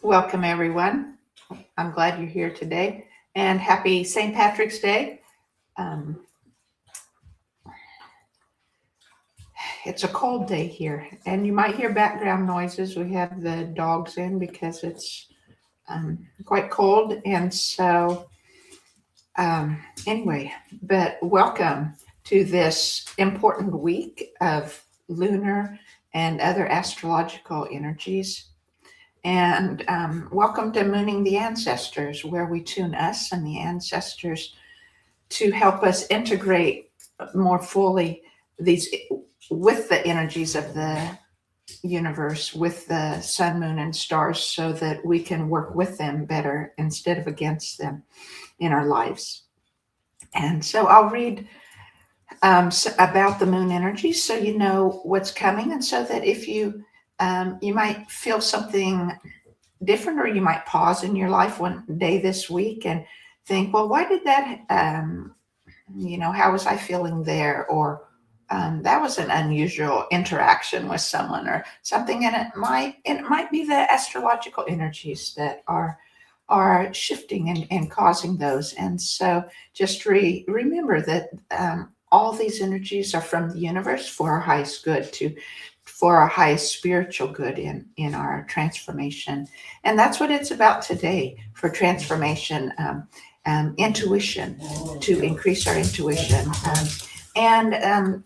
Welcome, everyone. I'm glad you're here today, and happy St. Patrick's Day. Um, it's a cold day here, and you might hear background noises. We have the dogs in because it's quite cold, and so anyway, but welcome to this important week of lunar and other astrological energies. And welcome to Mooning the Ancestors, where we tune us and the ancestors to help us integrate more fully these with the energies of the universe, with the sun, moon, and stars, so that we can work with them better instead of against them in our lives. And so I'll read about the moon energies so you know what's coming, and so that if you might feel something different, or you might pause in your life one day this week and think, well, why did that how was I feeling there? Or that was an unusual interaction with someone or something. And it might be the astrological energies that are shifting and causing those. And so just remember that all these energies are from the universe for our highest good, for our highest spiritual good in our transformation. And that's what it's about today, for transformation. Intuition, to increase our intuition, and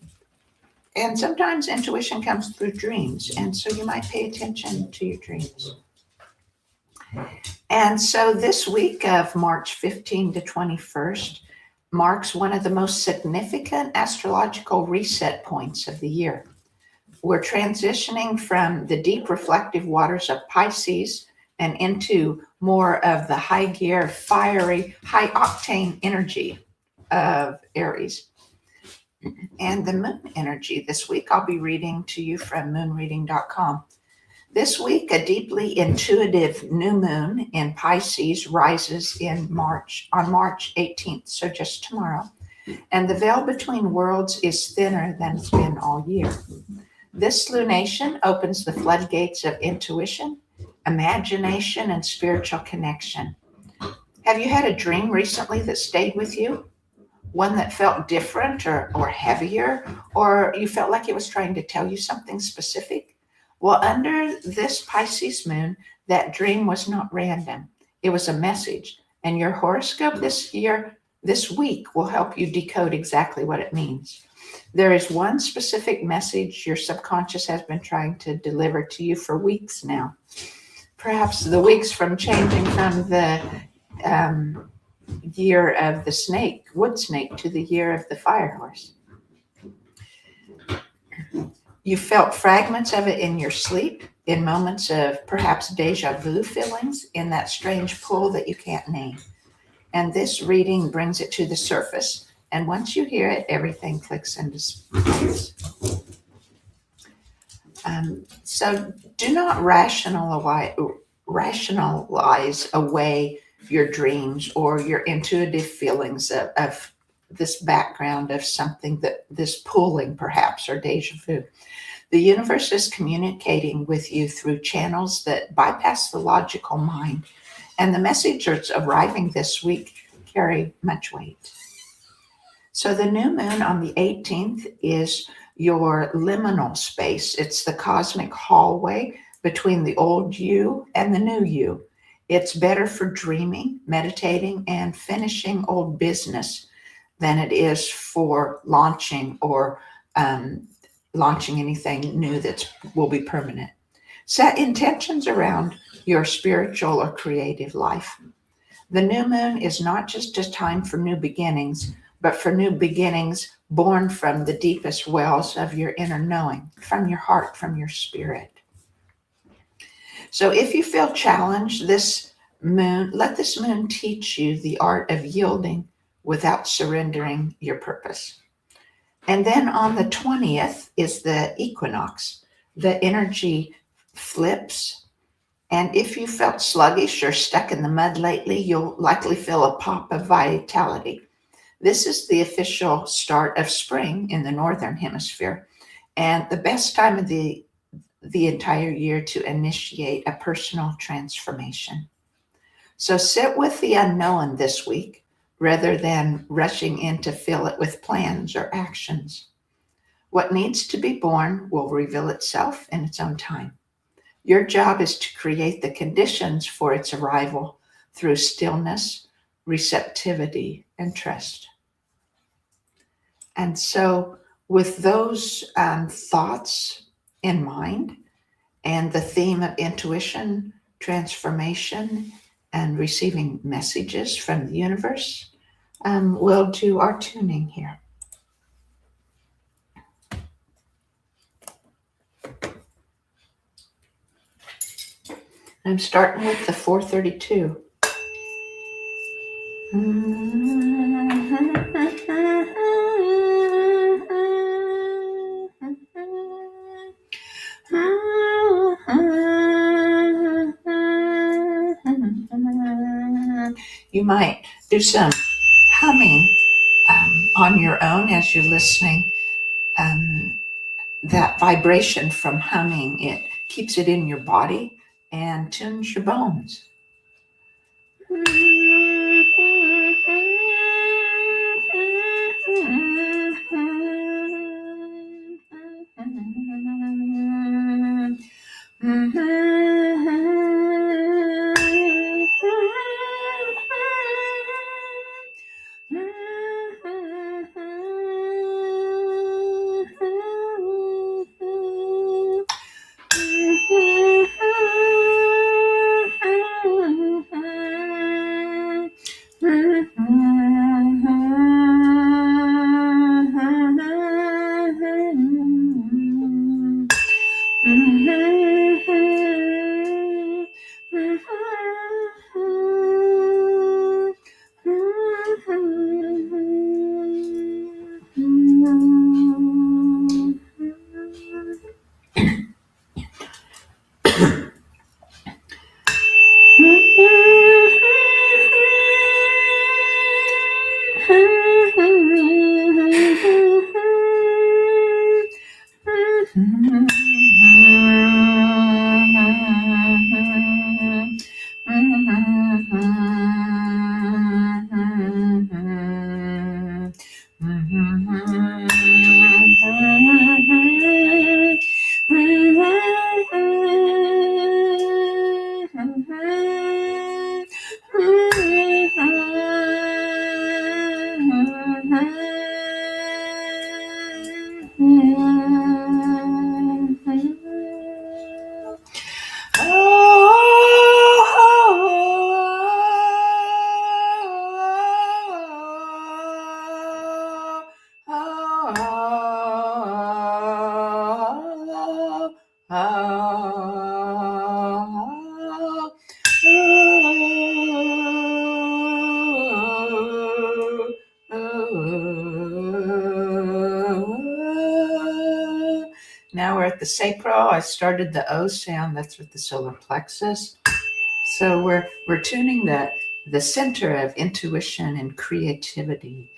and sometimes intuition comes through dreams, and so you might pay attention to your dreams. And so this week of March 15 to 21st marks one of the most significant astrological reset points of the year. We're transitioning from the deep reflective waters of Pisces and into more of the high gear, fiery, high octane energy of Aries. And the moon energy this week, I'll be reading to you from moonreading.com. This week, a deeply intuitive new moon in Pisces rises on March 18th, so just tomorrow. And the veil between worlds is thinner than it's been all year. This lunation opens the floodgates of intuition, imagination, and spiritual connection. Have you had a dream recently that stayed with you? One that felt different or heavier, or you felt like it was trying to tell you something specific? Well, under this Pisces moon, that dream was not random. It was a message, and your horoscope this week will help you decode exactly what it means. There is one specific message your subconscious has been trying to deliver to you for weeks now. Perhaps the weeks from changing from the year of the wood snake, to the year of the fire horse. You felt fragments of it in your sleep, in moments of perhaps deja vu feelings, in that strange pull that you can't name. And this reading brings it to the surface. And once you hear it, everything clicks into place. So do not rationalize away your dreams or your intuitive feelings of this background of something, that this pulling perhaps, or deja vu. The universe is communicating with you through channels that bypass the logical mind, and the messages arriving this week carry much weight. So the new moon on the 18th is your liminal space. It's the cosmic hallway between the old you and the new you. It's better for dreaming, meditating, and finishing old business than it is for launching anything new that will be permanent. Set intentions around your spiritual or creative life. The new moon is not just a time for new beginnings, but for new beginnings born from the deepest wells of your inner knowing, from your heart, from your spirit. So if you feel challenged this moon, let this moon teach you the art of yielding without surrendering your purpose. And then on the 20th is the equinox. The energy flips. And if you felt sluggish or stuck in the mud lately, you'll likely feel a pop of vitality. This is the official start of spring in the northern hemisphere, and the best time of the the entire year to initiate a personal transformation. So sit with the unknown this week rather than rushing in to fill it with plans or actions. What needs to be born will reveal itself in its own time. Your job is to create the conditions for its arrival through stillness, receptivity, and trust. And so, with those thoughts in mind, and the theme of intuition, transformation, and receiving messages from the universe, we'll do our tuning here. I'm starting with the 432. You might do some humming on your own as you're listening. That vibration from humming, it keeps it in your body and tunes your bones. Now we're at the sacral. I started the O sound. That's with the solar plexus. So we're tuning the center of intuition and creativity.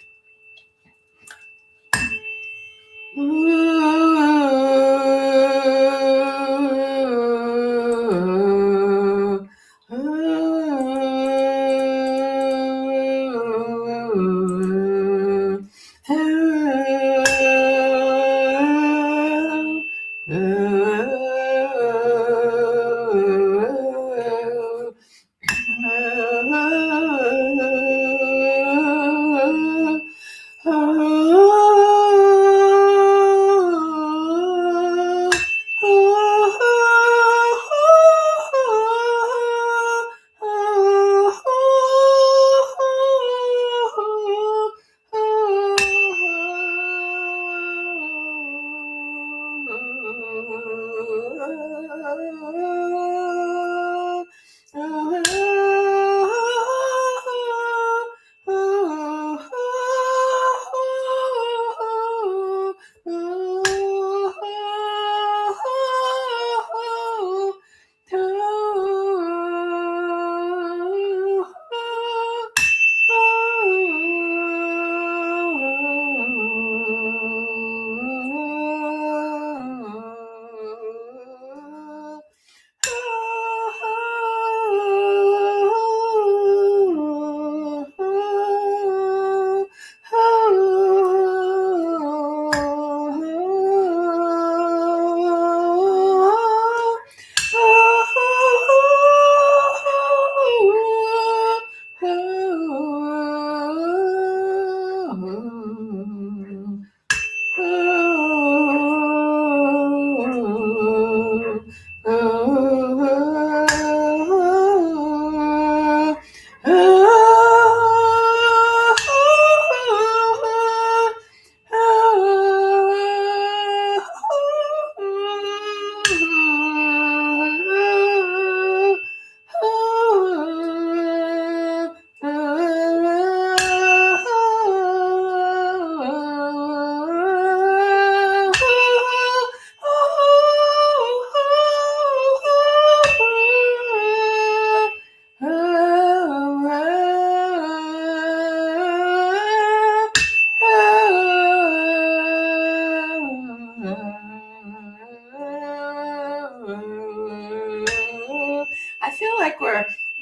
I feel like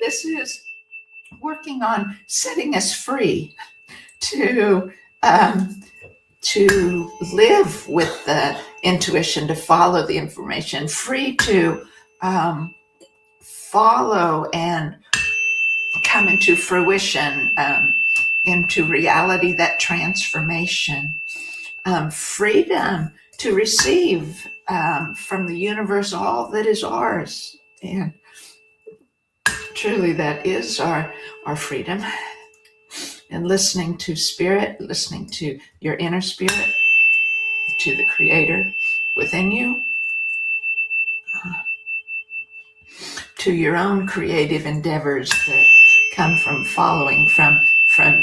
this is working on setting us free to live with the intuition, to follow the information, free to follow and come into fruition, into reality, that transformation, freedom to receive from the universe all that is ours. And truly, that is our freedom. And listening to spirit, listening to your inner spirit, to the creator within you, to your own creative endeavors that come from following from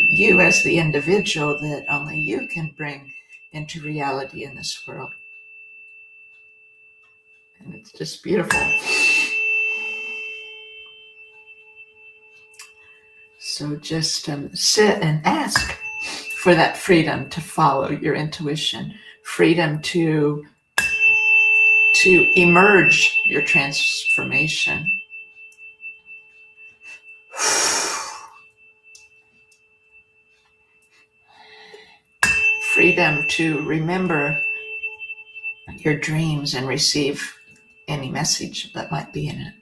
you as the individual that only you can bring into reality in this world. And it's just beautiful. So just sit and ask for that freedom to follow your intuition, freedom to emerge your transformation. Freedom to remember your dreams and receive any message that might be in it.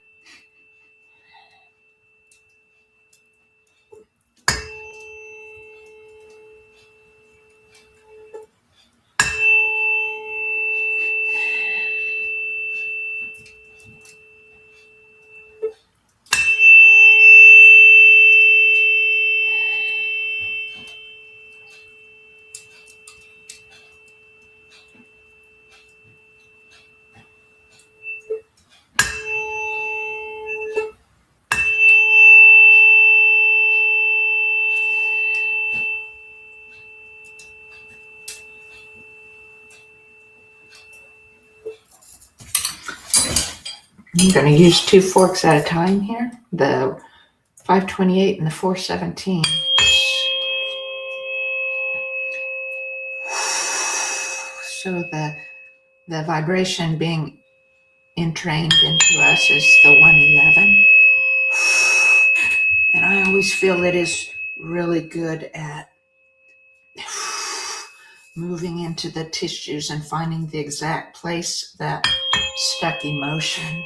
I'm going to use 2 forks at a time here, the 528 and the 417. So the vibration being entrained into us is the 111. And I always feel it is really good at moving into the tissues and finding the exact place that stuck emotion,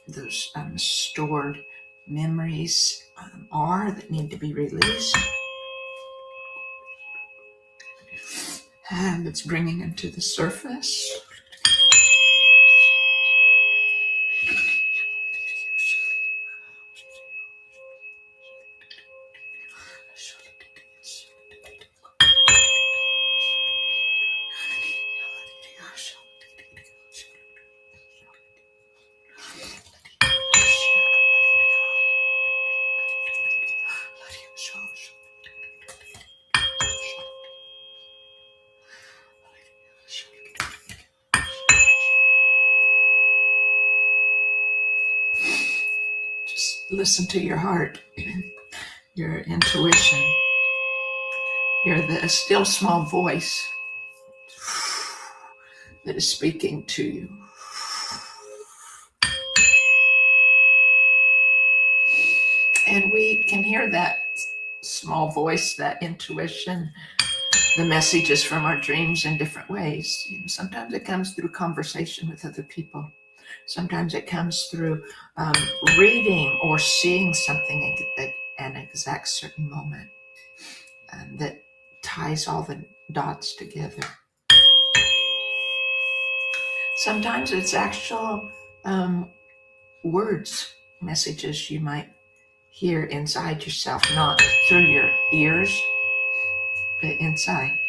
those stored memories are that need to be released. And it's bringing them to the surface. Listen to your heart, your intuition. You're the still small voice that is speaking to you. And we can hear that small voice, that intuition, the messages from our dreams in different ways. Sometimes it comes through conversation with other people. Sometimes it comes through reading or seeing something at an exact certain moment that ties all the dots together. Sometimes it's actual words, messages you might hear inside yourself, not through your ears, but inside.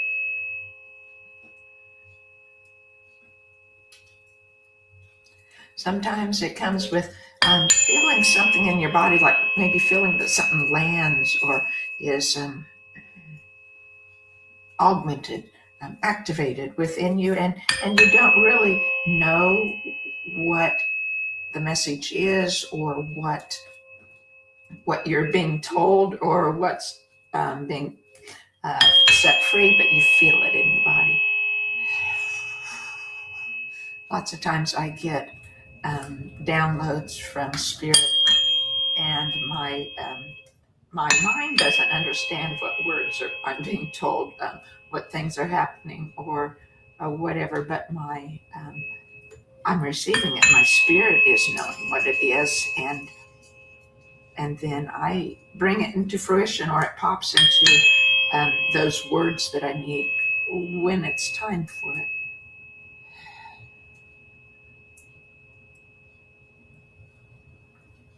Sometimes it comes with feeling something in your body, like maybe feeling that something lands or is augmented, activated within you, and you don't really know what the message is or what you're being told or what's being set free, but you feel it in your body. Lots of times I get downloads from spirit, and my mind doesn't understand what words I'm being told, what things are happening, or whatever. But I'm receiving it. My spirit is knowing what it is, and then I bring it into fruition, or it pops into those words that I need when it's time for it.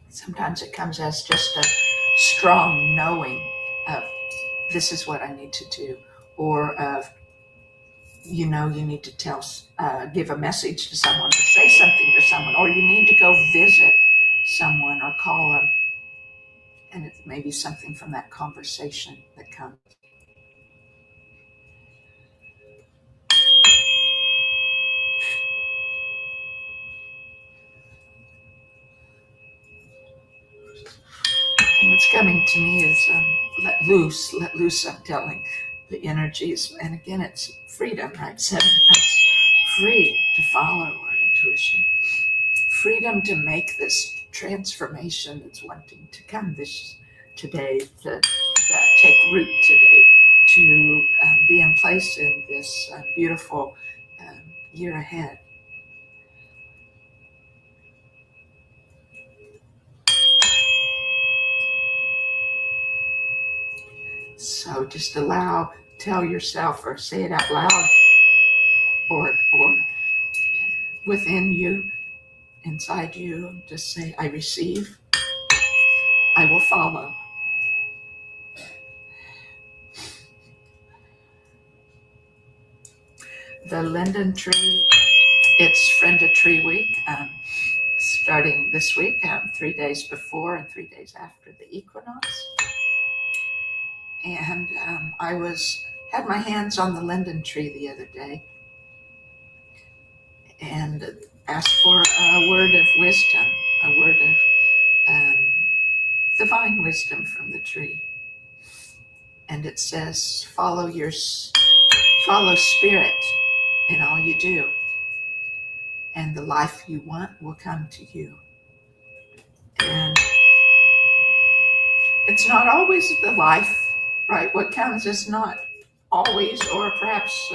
Sometimes it comes as just a strong knowing of this is what I need to do, or of, you need to give a message to someone, or say something to someone, or you need to go visit someone or call them, and it may be something from that conversation that comes. And what's coming to me is let loose, I'm telling the energies. And again, it's freedom, right? 7, it's free to follow our intuition. Freedom to make this transformation that's wanting to come today, to take root today, to be in place in this beautiful year ahead. So just tell yourself, or say it out loud, or within you, inside you, just say, I receive, I will follow. The linden tree, it's Friend a Tree Week, starting this week, 3 days before and 3 days after the equinox. And I had my hands on the linden tree the other day and asked for a word of wisdom, a word of divine wisdom from the tree. And it says, follow spirit in all you do, and the life you want will come to you. And it's not always the life, right? What comes is not always, or perhaps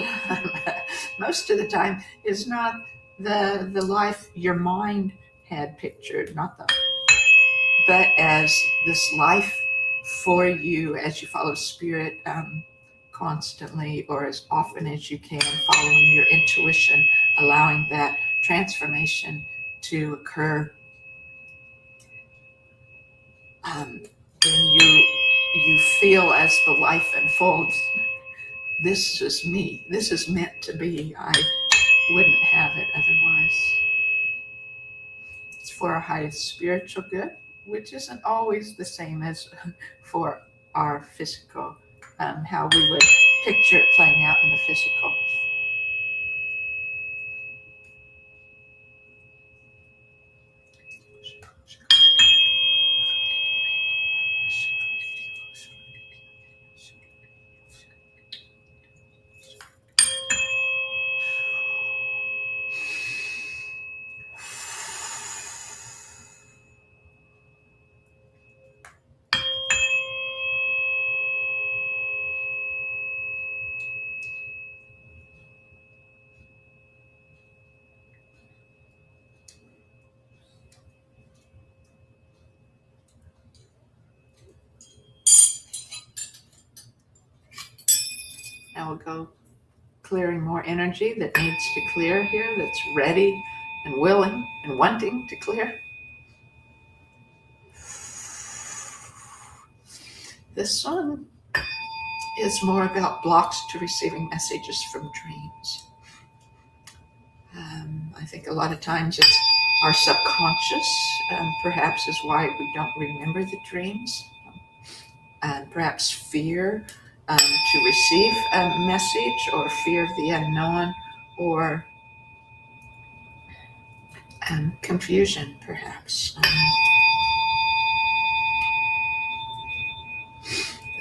most of the time, is not the life your mind had pictured, but as this life for you as you follow spirit constantly, or as often as you can, following your intuition, allowing that transformation to occur. Then you feel as the life unfolds, this is me, this is meant to be, I wouldn't have it otherwise. It's for our highest spiritual good, which isn't always the same as for our physical, how we would picture it playing out in the physical. Now we'll go clearing more energy that needs to clear here, that's ready and willing and wanting to clear. This one is more about blocks to receiving messages from dreams. I think a lot of times it's our subconscious, perhaps is why we don't remember the dreams, and perhaps fear to receive a message, or fear of the unknown, or confusion, perhaps.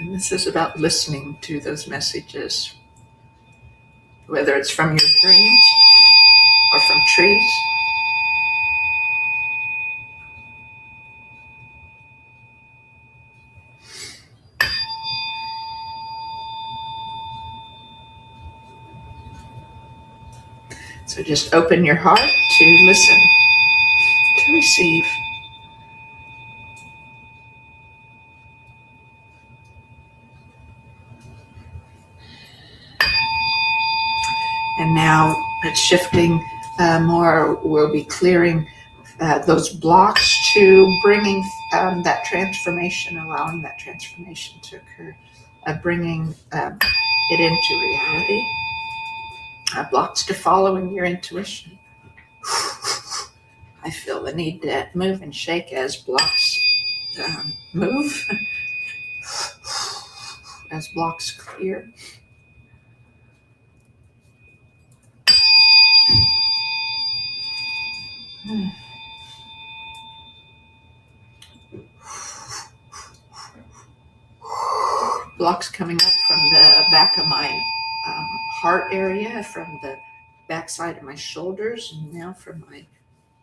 And this is about listening to those messages, whether it's from your dreams or from trees So just open your heart to listen, to receive. And now it's shifting more. We'll be clearing those blocks to bringing that transformation, allowing that transformation to occur, bringing it into reality. Blocks to following your intuition. I feel the need to move and shake as blocks move, as blocks clear. Blocks coming up from the back of my heart area, from the back side of my shoulders, and now from my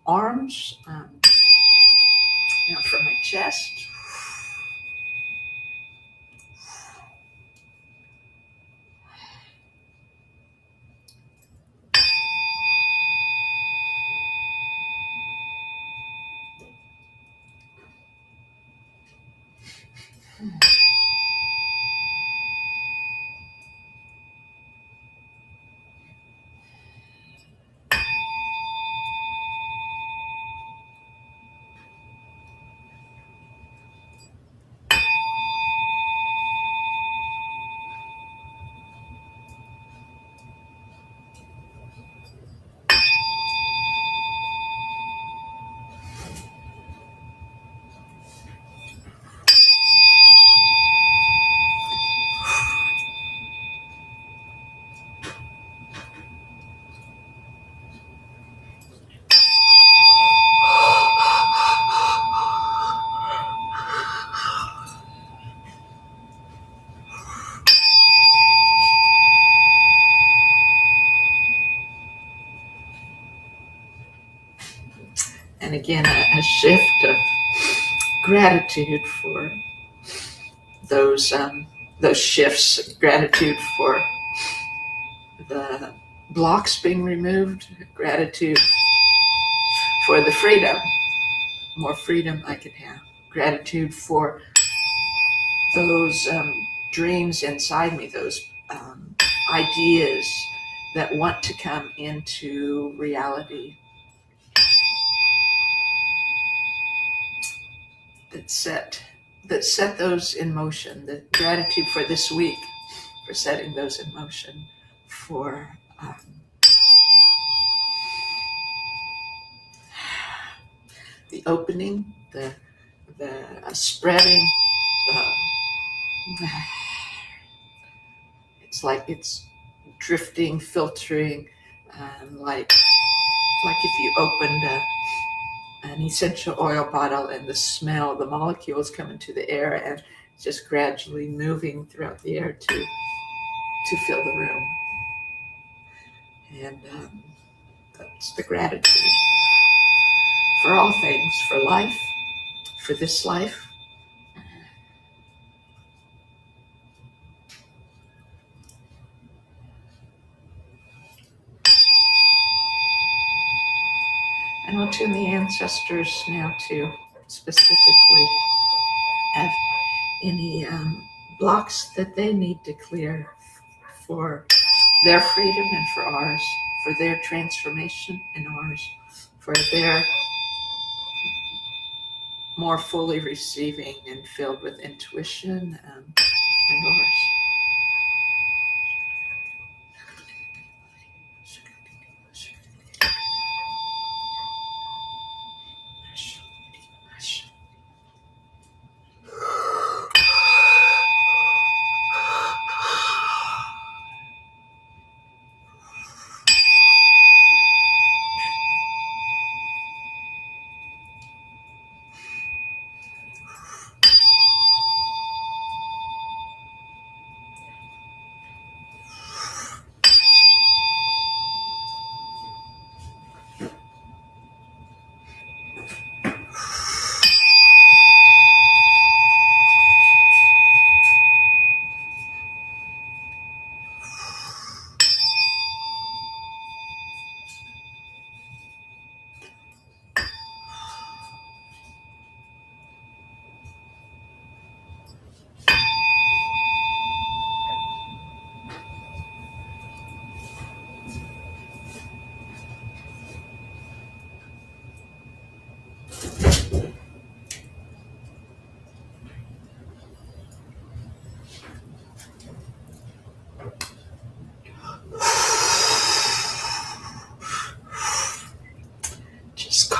arms, now from my chest. And again, a shift of gratitude for those shifts, gratitude for the blocks being removed, gratitude for the freedom, more freedom I could have, gratitude for those dreams inside me, those ideas that want to come into reality, that set those in motion. The gratitude for this week, for setting those in motion, for the opening, the spreading. It's like it's drifting, filtering, like if you opened an essential oil bottle and the smell, the molecules come into the air and just gradually moving throughout the air to fill the room. And that's the gratitude for all things, for life, for this life. And we'll tune the ancestors now to specifically have any blocks that they need to clear for their freedom and for ours, for their transformation and ours, for their more fully receiving and filled with intuition and ours.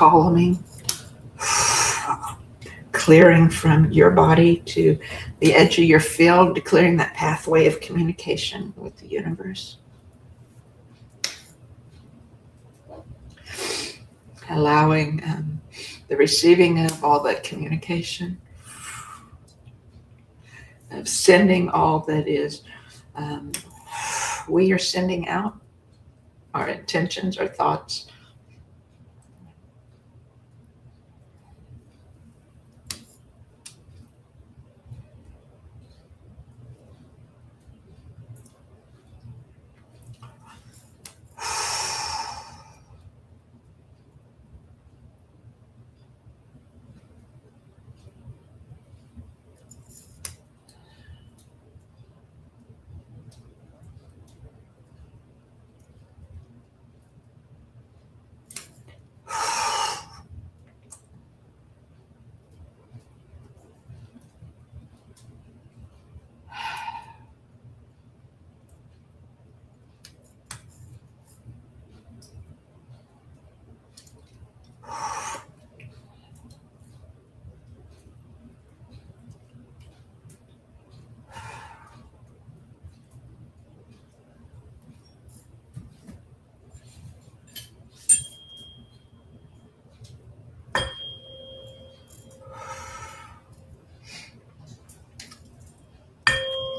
columning, clearing from your body to the edge of your field, declaring that pathway of communication with the universe. Allowing the receiving of all that communication, of sending all that is we are sending out, our intentions, our thoughts.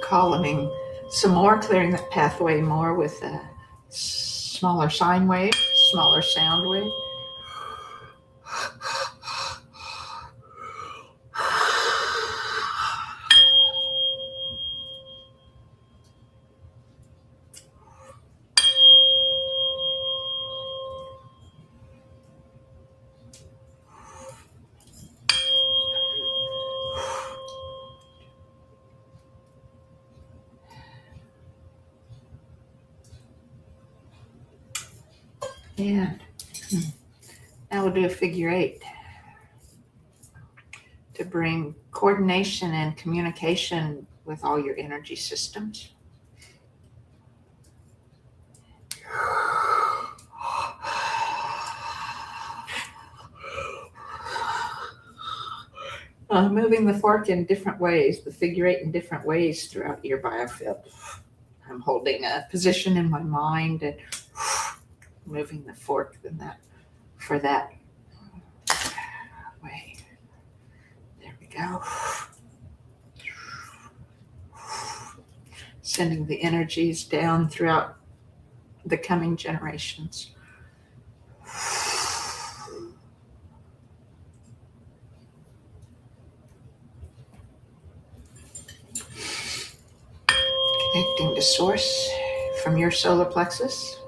Columning some more, clearing that pathway more with a smaller sine wave, smaller sound wave. And now we'll do a figure 8 to bring coordination and communication with all your energy systems. Moving the fork in different ways, the figure 8 in different ways throughout your biofield. I'm holding a position in my mind and moving the fork in that for that way. There we go. Sending the energies down throughout the coming generations. Connecting to source from your solar plexus,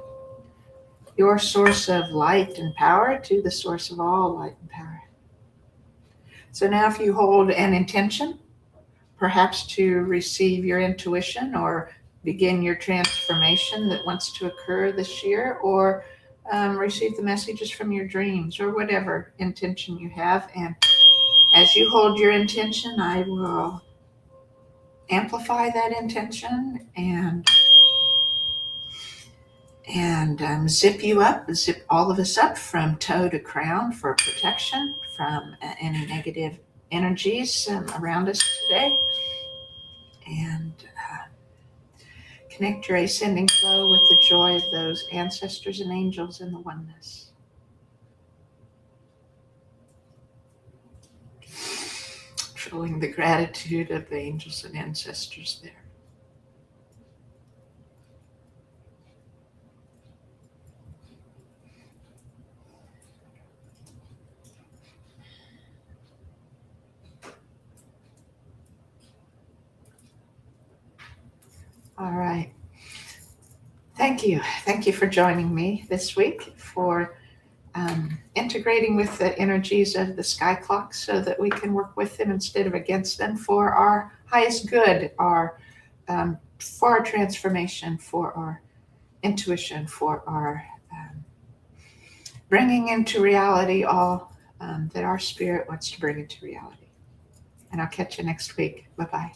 your source of light and power, to the source of all light and power. So now if you hold an intention, perhaps to receive your intuition or begin your transformation that wants to occur this year, or receive the messages from your dreams, or whatever intention you have. And as you hold your intention, I will amplify that intention and zip you up, zip all of us up from toe to crown for protection from any negative energies around us today. And connect your ascending flow with the joy of those ancestors and angels in the oneness. Showing the gratitude of the angels and ancestors there. All right. Thank you. Thank you for joining me this week, for integrating with the energies of the sky clocks so that we can work with them instead of against them for our highest good, for our transformation, for our intuition, for our bringing into reality all that our spirit wants to bring into reality. And I'll catch you next week. Bye-bye.